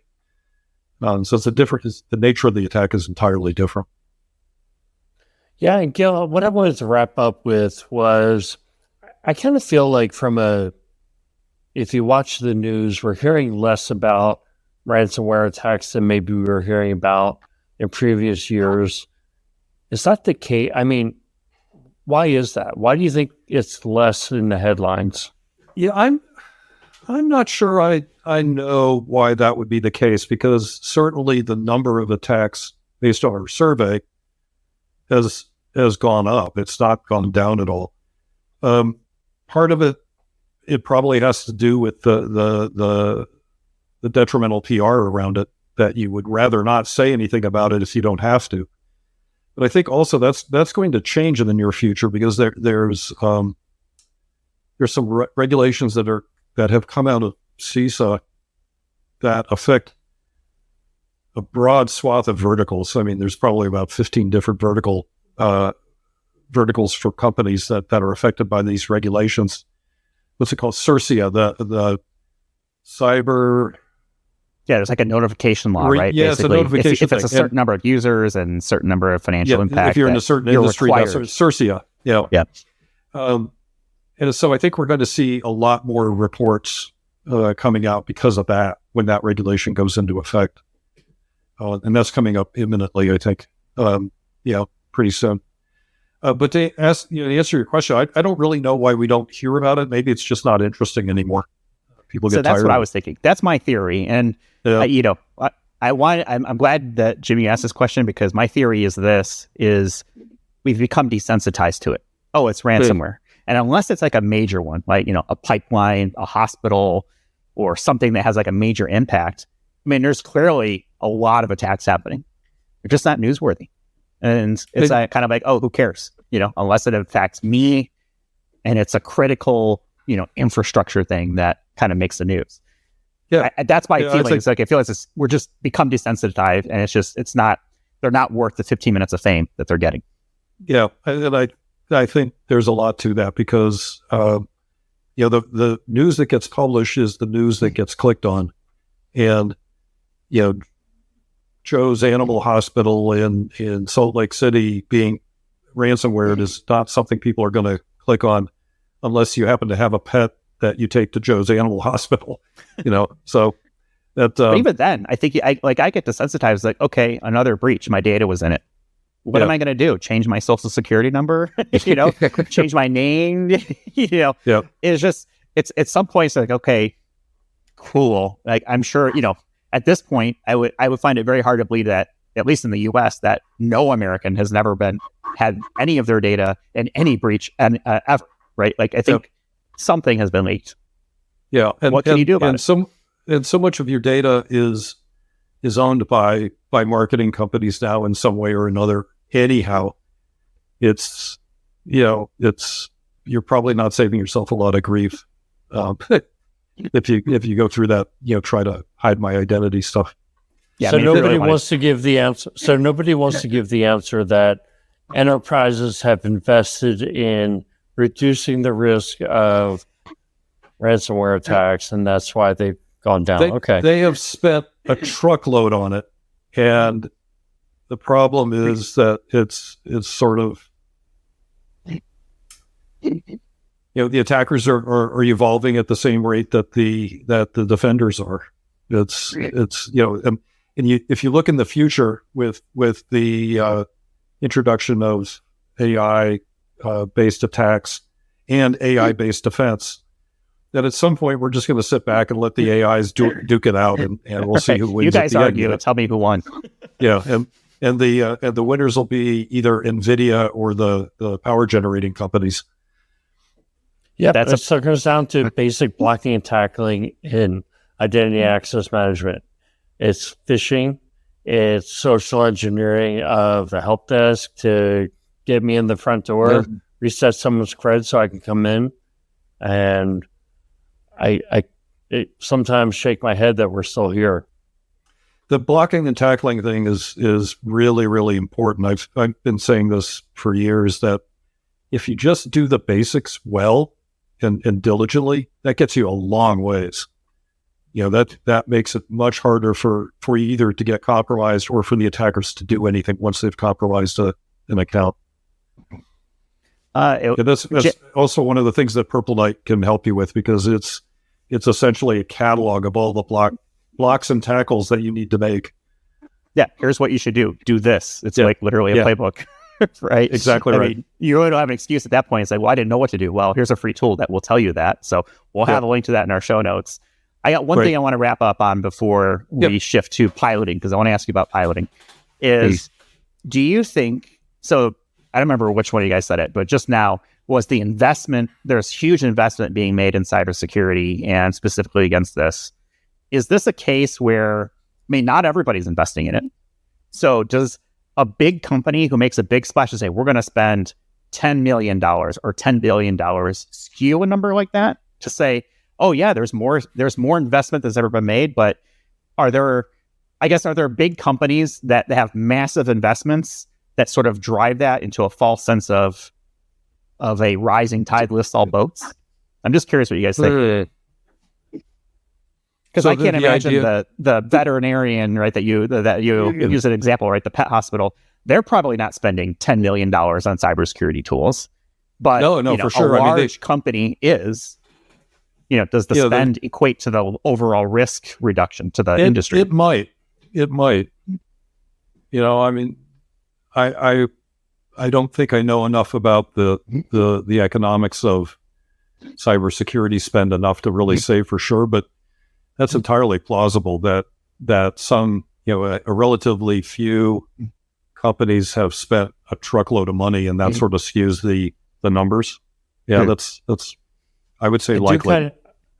So the nature of the attack is entirely different. Yeah, and Gil, what I wanted to wrap up with was, I kind of feel like if you watch the news, we're hearing less about ransomware attacks than maybe we were hearing about in previous years. Is that the case? I mean, why is that? Why do you think it's less in the headlines? Yeah, I'm not sure I know why that would be the case, because certainly the number of attacks based on our survey has gone up. It's not gone down at all. Part of it probably has to do with the detrimental PR around it, that you would rather not say anything about it if you don't have to. But I think also that's going to change in the near future, because there's some regulations that have come out of CISA that affect a broad swath of verticals. I mean, there's probably about 15 different verticals for companies that are affected by these regulations. What's it called? CERCIA, the cyber. Yeah, there's like a notification law, right? Yeah, basically. It's a notification if it's a certain number of users and certain number of financial impact. If you're in a certain industry, that's CERCIA. Yeah. And so I think we're going to see a lot more reports coming out because of that, when that regulation goes into effect. And that's coming up imminently, I think. Pretty soon. But to answer your question, I don't really know why we don't hear about it. Maybe it's just not interesting anymore. People get tired. So that's what I was thinking. That's my theory. And, I'm glad that Jimmy asked this question, because my theory is we've become desensitized to it. Oh, it's ransomware. And unless it's like a major one, like, a pipeline, a hospital, or something that has like a major impact, I mean, there's clearly a lot of attacks happening. They're just not newsworthy. And it's kind of like, oh, who cares? Unless it affects me and it's a critical, infrastructure thing that kind of makes the news. Yeah. That's my feeling. It's like, I feel like we're just become desensitized, and they're not worth the 15 minutes of fame that they're getting. Yeah. And I think there's a lot to that, because, the news that gets published is the news that gets clicked on. And, Joe's Animal Hospital in Salt Lake City being ransomware is not something people are going to click on unless you happen to have a pet that you take to Joe's Animal Hospital, so that... But even then, I think I get desensitized, like, okay, another breach, my data was in it. What am I going to do? Change my social security number? Change my name? It's just, it's at some point, it's like, okay, cool. Like, I'm sure, at this point, I would find it very hard to believe that, at least in the US, that no American has never had any of their data in any breach ever, right? Like, I think something has been leaked. Yeah. And what can you do about it? And so much of your data is owned by marketing companies now in some way or another. Anyhow, it's you're probably not saving yourself a lot of grief if you go through that, try to hide my identity stuff. Yeah, so nobody wants to give the answer. So nobody wants to give the answer that enterprises have invested in reducing the risk of ransomware attacks, and that's why they've gone down. They have spent a truckload on it, and the problem is that it's sort of, the attackers are evolving at the same rate that the defenders are. If you look in the future with the introduction of AI based attacks and AI based defense, that at some point we're just going to sit back and let the AIs duke it out, and we'll see who wins. You guys argue and tell me who won. Yeah, and the winners will be either NVIDIA or the power generating companies. Yeah, so it comes down to basic blocking and tackling in identity access management. It's phishing, it's social engineering of the help desk to get me in the front door, reset someone's cred so I can come in, and I sometimes shake my head that we're still here. The blocking and tackling thing is really, really important. I've been saying this for years, that if you just do the basics well and diligently, that gets you a long ways. That makes it much harder for you either to get compromised or for the attackers to do anything once they've compromised an account. That's also one of the things that Purple Knight can help you with, because it's essentially a catalog of all the blocks and tackles that you need to make. Yeah, here's what you should do. Do this. It's like literally a playbook, right? Exactly right. You really don't have an excuse at that point. It's like, well, I didn't know what to do. Well, here's a free tool that will tell you that. So we'll have a link to that in our show notes. I got one thing I want to wrap up on before we shift to piloting, because I want to ask you about piloting. Do you think, so I don't remember which one of you guys said it, but just now was the investment, there's huge investment being made in cybersecurity and specifically against this. Is this a case where, not everybody's investing in it. So does a big company who makes a big splash and say, we're going to spend $10 million or $10 billion, skew a number like that to say, oh yeah, there's more investment that's ever been made, but are there big companies that have massive investments that sort of drive that into a false sense of a rising tide lifts all boats? I'm just curious what you guys think. Because I can't imagine the veterinarian, right, that you use an example, right, the pet hospital, they're probably not spending $10 million on cybersecurity tools. But for sure. A large company is. Does the spend equate to the overall risk reduction to the industry? It might. I I don't think I know enough about the economics of cybersecurity spend enough to really say for sure, but that's entirely plausible that some, a relatively few companies have spent a truckload of money, and that sort of skews the numbers. Yeah, that's I would say likely.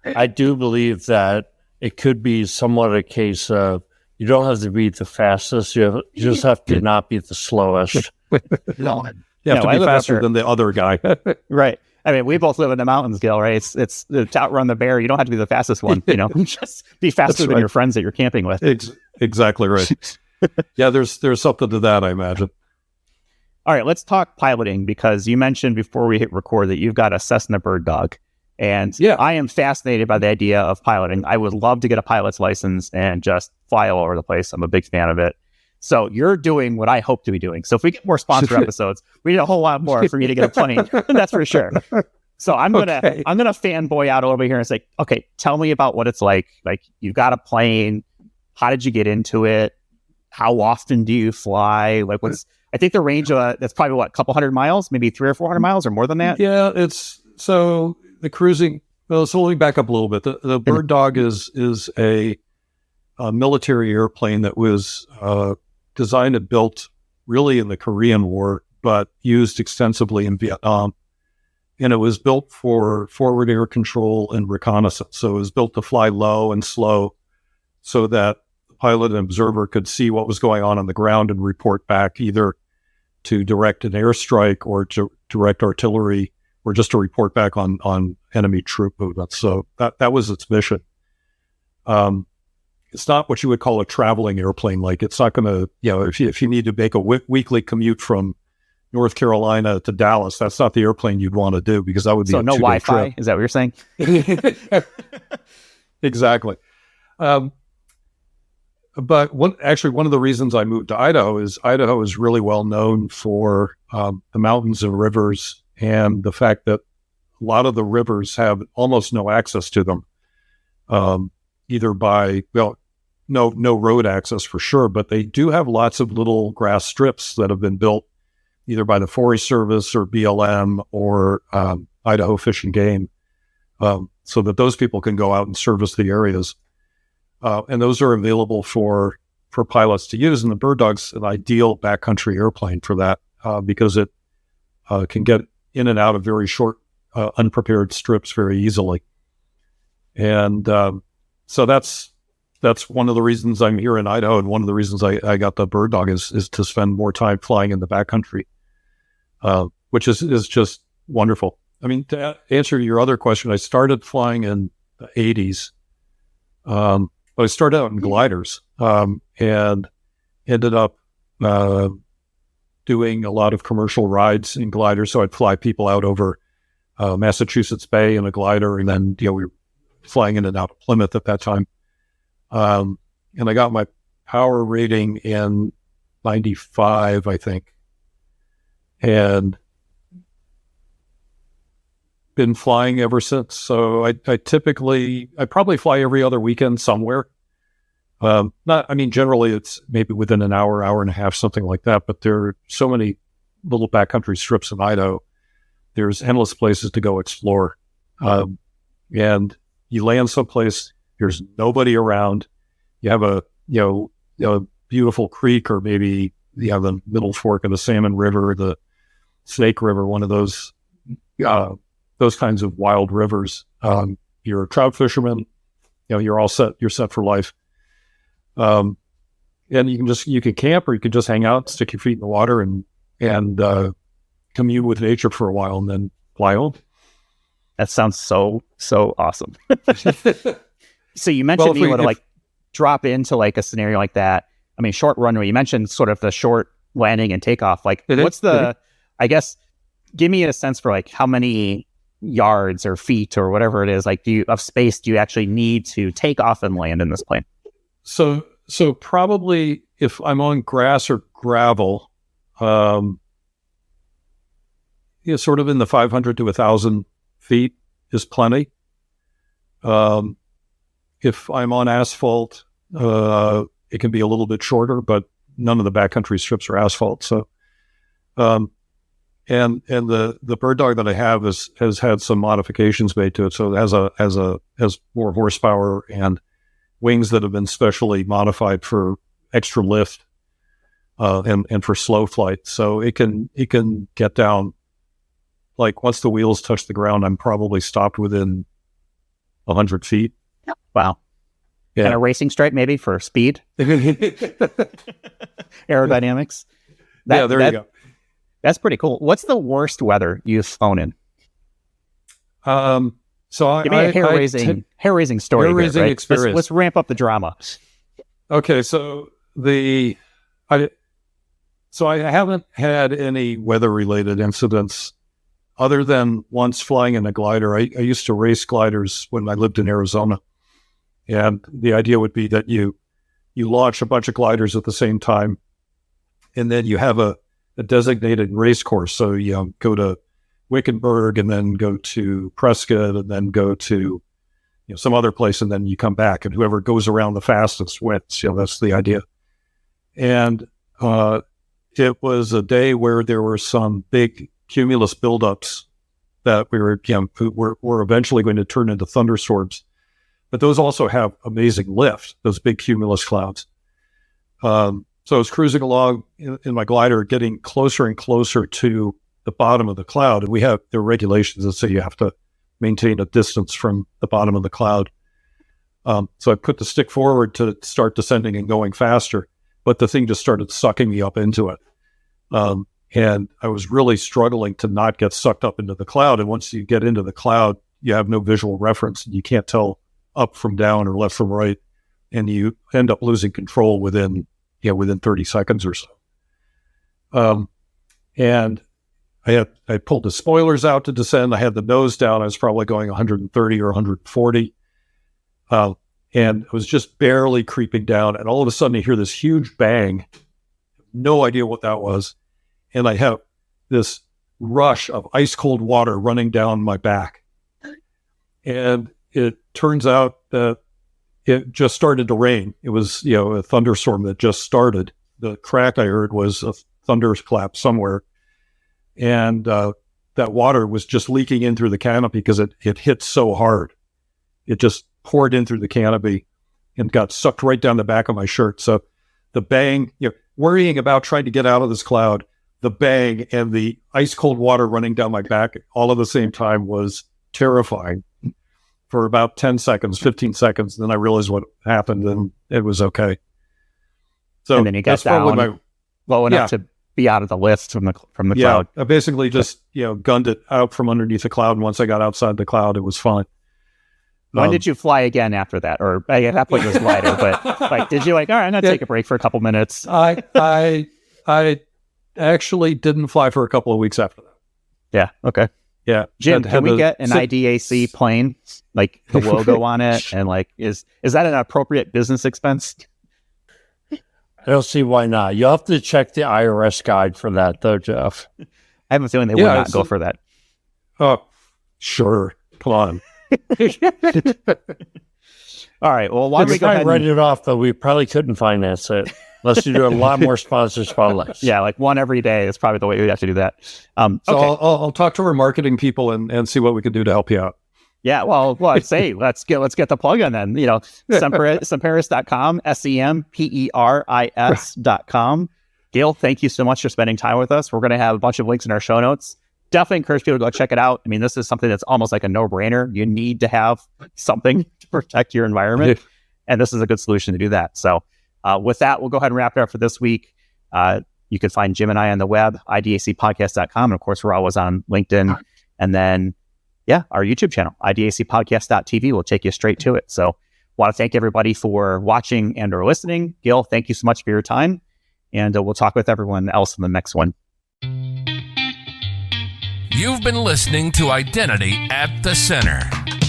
I do believe that it could be somewhat a case of you don't have to be the fastest, you just have to not be the slowest. You have to be faster than the other guy. Right. I mean, we both live in the mountains, Gil, right? It's to outrun the bear. You don't have to be the fastest one, just be faster than your friends that you're camping with. Exactly right. Yeah, there's something to that, I imagine. All right, let's talk piloting, because you mentioned before we hit record that you've got a Cessna Bird Dog. And I am fascinated by the idea of piloting. I would love to get a pilot's license and just fly all over the place. I'm a big fan of it. So you're doing what I hope to be doing. So if we get more sponsor episodes, we need a whole lot more for me to get a plane. That's for sure. So I'm gonna fanboy out over here and say, okay, tell me about what it's like. Like, you've got a plane. How did you get into it? How often do you fly? Like, I think the range of that's probably a couple hundred miles, maybe 300 or 400 miles or more than that. Yeah, so the cruising. Well, so let me back up a little bit. The Bird Dog is a military airplane that was designed and built really in the Korean War, but used extensively in Vietnam. And it was built for forward air control and reconnaissance. So it was built to fly low and slow so that the pilot and observer could see what was going on the ground and report back, either to direct an airstrike or to direct artillery, or just to report back on enemy troop movements. So that was its mission. It's not what you would call a traveling airplane. Like, it's not going to, if you need to make a weekly commute from North Carolina to Dallas, that's not the airplane you'd want to do, because that would be so no Wi-Fi. Is that what you're saying? Exactly. But one of the reasons I moved to Idaho is really well known for the mountains and rivers, and the fact that a lot of the rivers have almost no access to them, either by, no road access for sure, but they do have lots of little grass strips that have been built either by the Forest Service or BLM or Idaho Fish and Game, so that those people can go out and service the areas. And those are available for pilots to use. And the Bird Dog's an ideal backcountry airplane for that, because it can get in and out of very short, unprepared strips very easily. And so that's one of the reasons I'm here in Idaho, and one of the reasons I got the Bird Dog is to spend more time flying in the backcountry, which is just wonderful. I mean, to answer your other question, I started flying in the 80s. I started out in gliders, and ended up doing a lot of commercial rides in gliders. So I'd fly people out over Massachusetts Bay in a glider, and then we were flying in and out of Plymouth at that time. And I got my power rating in 95, I think, and been flying ever since. So I probably fly every other weekend somewhere. Generally it's maybe within an hour and a half, something like that. But there are so many little backcountry strips in Idaho. There's endless places to go explore. And you land someplace, there's nobody around. You have a beautiful creek, or maybe you have the middle fork of the Salmon River, the Snake River, one of those kinds of wild rivers. You're a trout fisherman, you're all set. You're set for life. And you can camp, or you can just hang out, stick your feet in the water, and commune with nature for a while, and then fly home. That sounds so awesome. So you mentioned you would drop into like a scenario like that. I mean, short runway. You mentioned sort of the short landing and takeoff. Like, what's the? I guess, give me a sense for like how many yards or feet or whatever it is, like, of space do you actually need to take off and land in this plane? So probably if I'm on grass or gravel, sort of in the 500 to 1,000 feet is plenty. If I'm on asphalt, it can be a little bit shorter, but none of the backcountry strips are asphalt. So And the bird dog that I have has had some modifications made to it. So it has more horsepower and wings that have been specially modified for extra lift, and for slow flight. So it can get down, like once the wheels touch the ground, I'm probably stopped within 100 feet. Wow. Yeah. And a racing stripe maybe for speed, aerodynamics. There you go. That's pretty cool. What's the worst weather you've flown in? So Give me a hair-raising story. Hair-raising right? experience. Let's ramp up the drama. Okay, so I haven't had any weather-related incidents other than once flying in a glider. I used to race gliders when I lived in Arizona, and the idea would be that you launch a bunch of gliders at the same time, and then you have a designated race course. So you go to Wickenburg, and then go to Prescott, and then go to some other place, and then you come back, and whoever goes around the fastest wins. That's the idea. And it was a day where there were some big cumulus buildups that were eventually going to turn into thunderstorms. But those also have amazing lift, those big cumulus clouds. So I was cruising along in my glider, getting closer and closer to the bottom of the cloud. And there are regulations that say you have to maintain a distance from the bottom of the cloud. So I put the stick forward to start descending and going faster, but the thing just started sucking me up into it. And I was really struggling to not get sucked up into the cloud. And once you get into the cloud, you have no visual reference, and you can't tell up from down or left from right. And you end up losing control within 30 seconds or so. And I pulled the spoilers out to descend. I had the nose down. I was probably going 130 or 140. And I was just barely creeping down. And all of a sudden I hear this huge bang. No idea what that was. And I have this rush of ice cold water running down my back. And it turns out that it just started to rain. It was, a thunderstorm that just started. The crack I heard was a thunderclap somewhere. And that water was just leaking in through the canopy because it hit so hard. It just poured in through the canopy and got sucked right down the back of my shirt. So the bang, worrying about trying to get out of this cloud, the bang and the ice cold water running down my back all at the same time was terrifying for about 10 seconds, 15 seconds. Then I realized what happened, and it was okay. So and then you got down low enough to be out of the lift from the cloud. I basically just gunned it out from underneath the cloud. And once I got outside the cloud, it was fine. When did you fly again after that? Or at that point it was lighter, but did you all right, I'm going to take a break for a couple minutes? I actually didn't fly for a couple of weeks after that. Yeah. Okay. Yeah. Jim, can we get an IDAC plane, like the logo on it? And is that an appropriate business expense? I don't see why not. You'll have to check the IRS guide for that, though, Jeff. I have a feeling they would not go for that. Oh, sure. Come on. All right. Well, why don't we go ahead and write it off, though? We probably couldn't finance it unless you do a lot more sponsors for less. Yeah, like one every day is probably the way we'd have to do that. So I'll talk to our marketing people and see what we can do to help you out. Yeah, well, I'd say let's get the plug in then. Semperis.com, Semperis.com. Gail, thank you so much for spending time with us. We're going to have a bunch of links in our show notes. Definitely encourage people to go check it out. I mean, this is something that's almost like a no-brainer. You need to have something to protect your environment, and this is a good solution to do that. So with that, we'll go ahead and wrap it up for this week. You can find Jim and I on the web, idacpodcast.com. And of course, we're always on LinkedIn. And then, our YouTube channel, idacpodcast.tv, will take you straight to it. So want to thank everybody for watching and or listening. Gil, thank you so much for your time. And we'll talk with everyone else in the next one. You've been listening to Identity at the Center.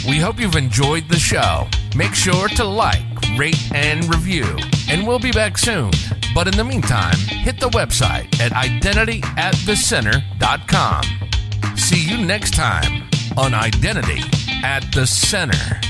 We hope you've enjoyed the show. Make sure to like, rate, and review. And we'll be back soon. But in the meantime, hit the website at identityatthecenter.com. See you next time on Identity at the Center.